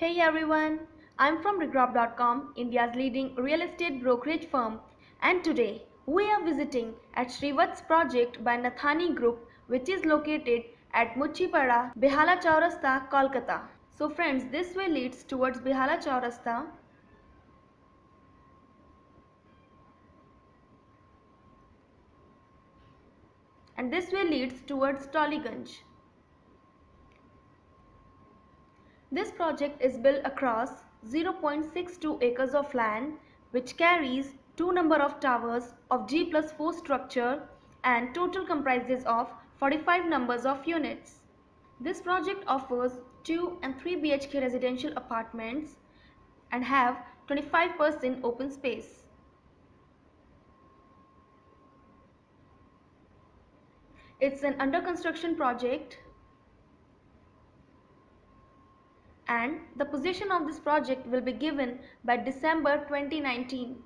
Hey everyone, I'm from Regrob.com, India's leading real estate brokerage firm, and today we are visiting at Shrivats project by Nathany Group, which is located at Muchipara Behala Chowrasta, Kolkata. So friends, this way leads towards Behala Chowrasta, and this way leads towards Tollygunge. This project is built across 0.62 acres of land, which carries two number of towers of G+4 structure and total comprises of 45 numbers of units. This project offers 2 and 3 BHK residential apartments and have 25% open space. It's an under construction project, and the possession of this project will be given by December 2019.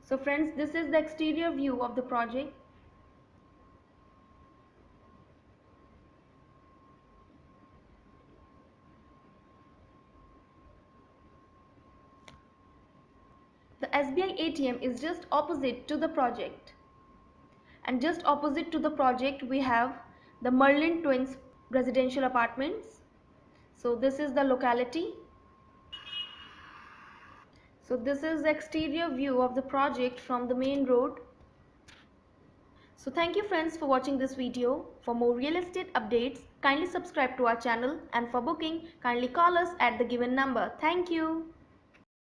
So friends, this is the exterior view of the project. The SBI ATM is just opposite to the project. And just opposite to the project we have the Merlin Twins residential apartments. So this is the locality. So this is the exterior view of the project from the main road. So thank you friends for watching this video. For more real estate updates, kindly subscribe to our channel, and for booking, kindly call us at the given number. Thank you.